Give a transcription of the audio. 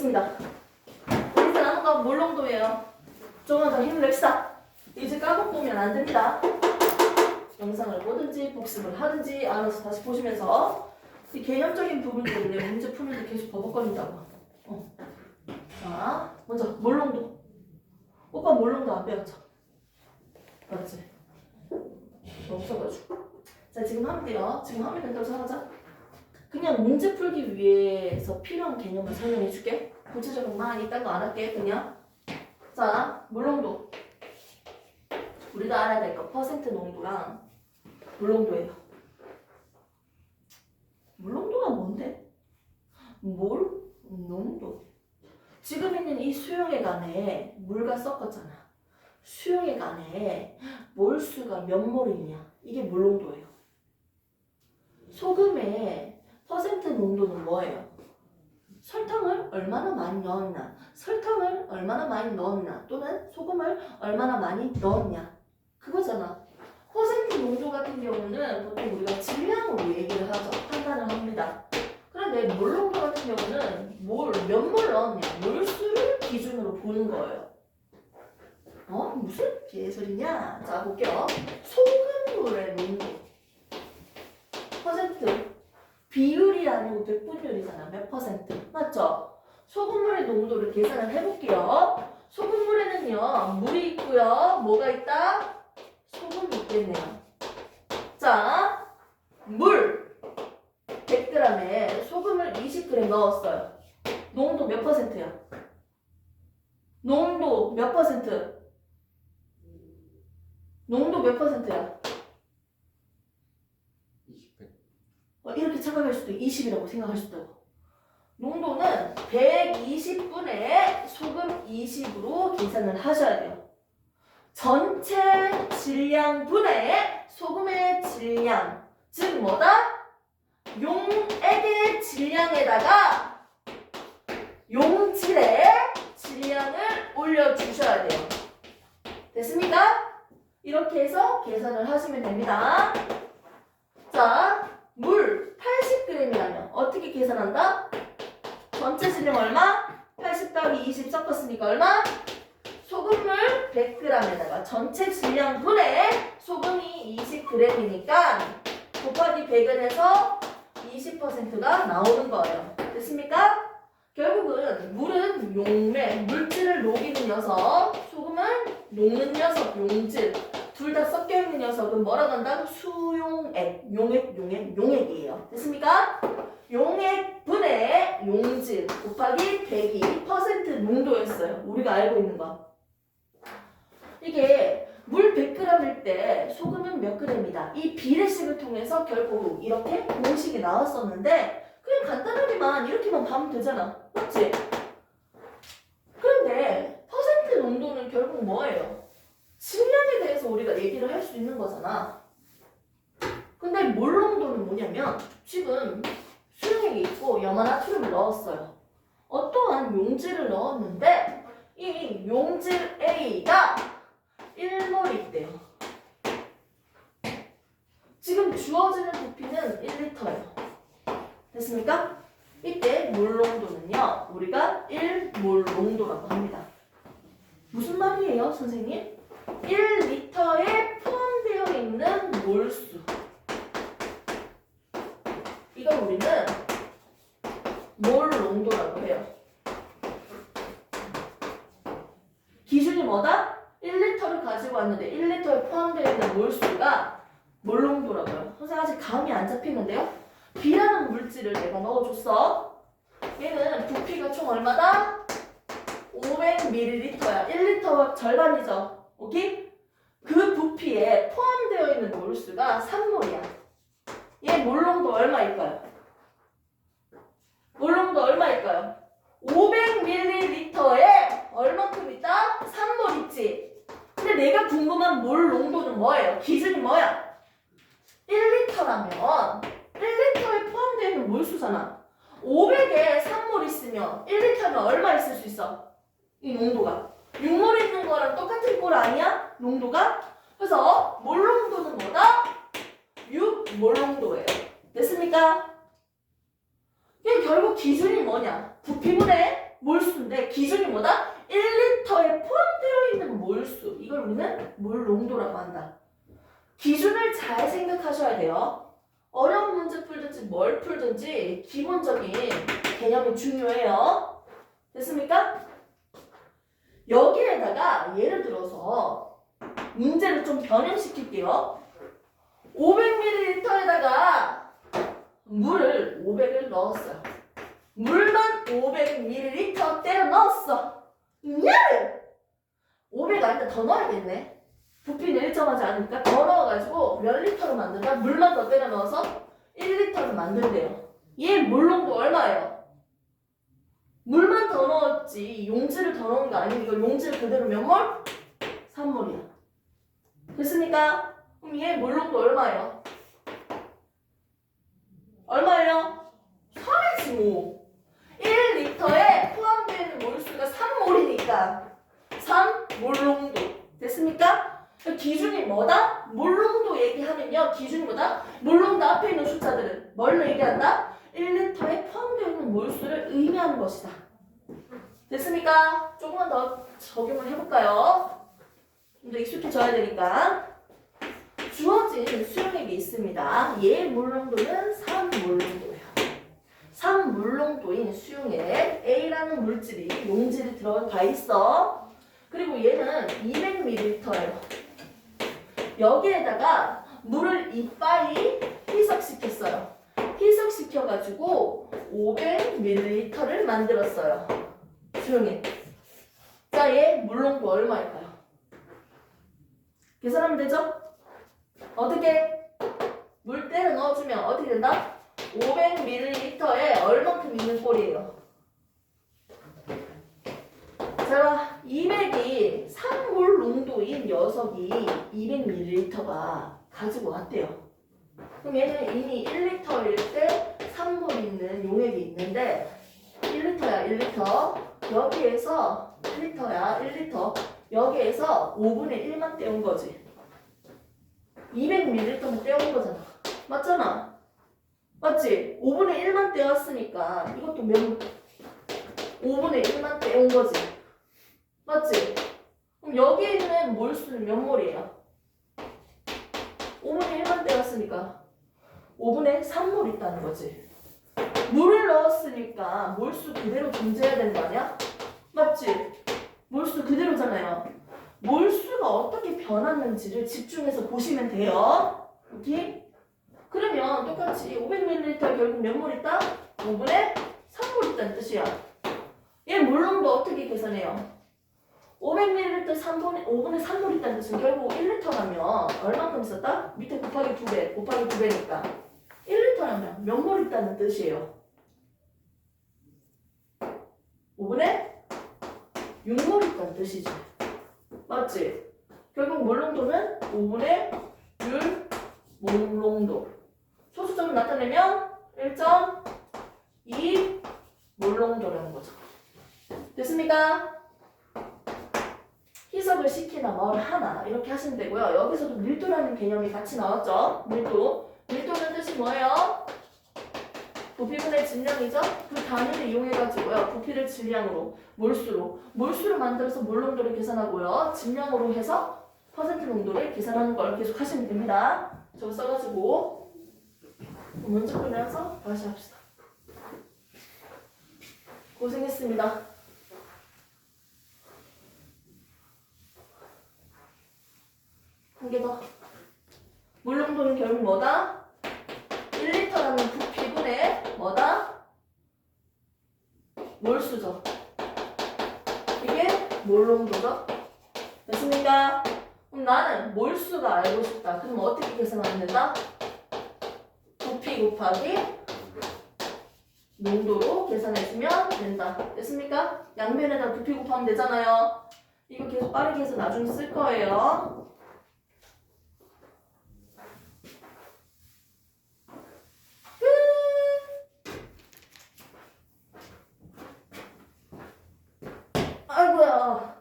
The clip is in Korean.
됐습니다. 이제 남은 건 몰롱도예요. 조금 더 힘을 냅시다. 이제 까먹으면 안 됩니다. 영상을 보든지 복습을 하든지 알아서 다시 보시면서 이 개념적인 부분들인데 문제 풀면서 계속 버벅거린다고. 자, 먼저 몰롱도. 오빠 몰롱도 안 배웠죠? 맞지? 없어가지고. 자, 지금 하면 돼요. 지금 하면 된다고 생각하자. 그냥 문제 풀기 위해서 필요한 개념을 설명해 줄게. 구체적으로 막 이딴 거 안 할게. 그냥. 자, 몰롱도. 우리가 알아야 될 거 퍼센트 농도랑 몰롱도예요. 몰롱도가 뭔데? 농도. 지금 있는 이 수용액 안에 물과 섞었잖아. 수용액 안에 몰수가 몇 몰이냐? 이게 몰농도예요. 소금의 퍼센트 농도는 뭐예요? 설탕을 얼마나 많이 넣었나? 설탕을 얼마나 많이 넣었나? 또는 소금을 얼마나 많이 넣었냐? 그거잖아. 퍼센트 농도 같은 경우는 보통 우리가 질량으로 얘기를 하죠. 판단을 합니다. 그런데 몰농도 같은 경우는 몇 몰 넣었냐? 몰수를 기준으로 보는 거예요. 무슨 개소리냐? 자, 볼게요. 소금물의 농도. 퍼센트. 비율이 아니고 백분율이잖아. 몇 퍼센트. 맞죠? 소금물의 농도를 계산을 해볼게요. 소금물에는요, 물이 있고요. 뭐가 있다? 소금이 있겠네요. 자, 물 100g에 소금을 20g 넣었어요. 농도 몇 퍼센트야? 농도 몇 퍼센트? 농도 몇 퍼센트야? 20. 이렇게 착각할 수도 20이라고 생각할 수도 있고. 농도는 120분의 소금 20으로 계산을 하셔야 돼요. 전체 질량분의 소금의 질량, 즉 뭐다? 용액의 질량에다가 용질의 질량을 올려주셔야 돼요. 됐습니까? 이렇게 해서 계산을 하시면 됩니다. 자, 물 80g이라면 어떻게 계산한다? 전체 질량 얼마? 80 더하기 20 섞었으니까 얼마? 소금물 100g에다가 전체 질량분의 소금이 20g이니까 곱하기 100을 해서 20%가 나오는 거예요. 됐습니까? 결국은 물은 용매, 물질을 녹이는 녀석, 소금은 녹는 녀석, 용질. 둘 다 섞여있는 녀석은 뭐라고 한다? 수용액, 용액이에요. 됐습니까? 용액분의 용질 곱하기 100이 퍼센트 농도였어요. 우리가 알고 있는 거. 이게 물 100g일 때 소금은 몇 g이다. 이 비례식을 통해서 결국 이렇게 공식이 나왔었는데 그냥 간단하게만 이렇게만 봐면 되잖아. 맞지? 그런데 퍼센트 농도는 결국 뭐예요? 질량에 대해서 우리가 얘기를 할 수 있는 거잖아. 근데 몰농도는 뭐냐면 지금 수용액이 있고 염화나트륨을 넣었어요. 어떠한 용질을 넣었는데 이 용질 A가 1몰 있대요. 지금 주어지는 부피는 1리터예요. 됐습니까? 이때 몰농도는요, 우리가 1몰 농도라고 합니다. 무슨 말이에요, 선생님? 1리터에 포함되어 있는 몰수. 이걸 우리는 몰 농도라고 해요. 기준이 뭐다? 1리터를 가지고 왔는데 1리터에 포함되어 있는 몰수가 몰 농도라고요. 선생님 아직 감이 안 잡히는데요? B라는 물질을 내가 넣어줬어. 얘는 부피가 총 얼마다? 500ml야. 1리터 절반이죠. 오케이? 그 부피에 포함되어 있는 몰수가 3몰이야. 얘 몰농도 얼마일까요? 몰농도 얼마일까요? 500ml에 얼마큼 있다? 3몰 있지? 근데 내가 궁금한 몰 농도는 뭐예요? 기준이 뭐야? 1리터라면 1리터에 포함되어 있는 몰수잖아. 500에 3몰 있으면 1리터면 얼마 있을 수 있어? 이 농도가 6몰 있는 거랑 똑같은 꼴 아니야? 농도가? 그래서 몰농도는 뭐다? 6몰농도예요. 됐습니까? 이게 결국 기준이 뭐냐? 부피분의 몰수인데 기준이 뭐다? 1리터에 포함되어 있는 몰수. 이걸 우리는 물 농도라고 한다. 기준을 잘 생각하셔야 돼요. 어려운 문제 풀든지 뭘 풀든지 기본적인 개념이 중요해요. 됐습니까? 여기에다가 예를 들어서 문제를 좀 변형시킬게요. 500ml에다가 물을 500을 넣었어요. 물만 500ml 때려 넣었어. 얘를 500 아니다 더 넣어야겠네. 부피는 일정하지 않으니까 더 넣어가지고 몇 리터로 만든다? 물만 더 때려 넣어서 1리터를 만든대요. 얘 물농도 얼마예요? 물만 더 넣었지 용지를 더 넣은 거 아니니까 용지를 그대로 몇 몰? 3몰이야. 됐습니까? 그럼 얘 물농도 얼마예요? 얼마예요? 3이지 뭐. 1리터에 포함되는 몰수가 3몰이니까 3몰농도. 됐습니까? 기준이 뭐다? 몰농도 얘기하면요. 기준이 뭐다? 몰농도 앞에 있는 숫자들은 뭘 얘기한다? 1리터에 포함되어 있는 몰수를 의미하는 것이다. 됐습니까? 조금만 더 적용을 해볼까요? 좀 더 익숙해져야 되니까. 주어진 수용액이 있습니다. 얘 몰농도는 3몰농도예요. 3몰농도인 수용액 A라는 물질이 용질이 들어가 있어. 그리고 얘는 200ml예요. 여기에다가 물을 이빠이 희석시켰어요. 희석시켜가지고 500ml를 만들었어요. 수용액. 자, 얘 물농도 얼마일까요? 계산하면 되죠? 어떻게? 물 때려 넣어주면 어떻게 된다? 500ml에 얼만큼 있는 꼴이에요? 자, 200이 3몰 농도인 녀석이 200ml가 가지고 왔대요. 그럼 얘는 이미 1리터일 때 3몰 있는 용액이 있는데 1리터야 1리터. 여기에서 1리터야 1리터. 여기에서 5분의 1만 떼운 거지. 200ml만 떼운 거잖아. 맞잖아? 맞지? 5분의 1만 떼었으니까 이것도 5분의 1만 떼운 거지. 맞지? 그럼 여기에 있는 몰수는 몇 몰이에요? 5분의 1만 떼었으니까 5분의 3몰 있다는 거지. 물을 넣었으니까 몰수 그대로 존재해야 되는 거 아니야? 맞지? 몰수 그대로잖아요. 몰수가 어떻게 변하는지를 집중해서 보시면 돼요. 오케이? 그러면 똑같이 500ml 결국 몇 몰 있다? 5분의 3몰 있다는 뜻이야. 얘 물농도 어떻게 계산해요? 500ml 5분의 3몰 있다는 뜻은 결국 1리터라면 얼만큼 있었다? 밑에 곱하기 2배, 곱하기 2배니까 1리터라면 몇 몰 있다는 뜻이에요? 5분의 6몰 있다는 뜻이지. 맞지? 결국 몰농도는 5분의 6 몰농도. 소수점을 나타내면 1.2 몰농도라는 거죠. 됐습니까? 희석을 시키나 뭘 하나 이렇게 하시면 되고요. 여기서도 밀도라는 개념이 같이 나왔죠. 밀도. 밀도는 뜻이 뭐예요? 부피분의 질량이죠. 그 단위를 이용해가지고요. 부피를 질량으로, 몰수로 만들어서 몰농도를 계산하고요. 질량으로 해서 퍼센트 농도를 계산하는 걸 계속 하시면 됩니다. 저거 써가지고 문제 풀면서 다시 합시다. 고생했습니다. 한 개 더. 물농도는 결국 뭐다? 1리터라는 부피분의 뭐다? 몰수죠. 이게 몰농도죠. 됐습니까? 그럼 나는 몰수가 알고 싶다. 그럼 어떻게 계산하면 된다? 부피 곱하기 농도로 계산해주면 된다. 됐습니까? 양변에다 부피 곱하면 되잖아요. 이거 계속 빠르게 해서 나중에 쓸 거예요. 아이고야.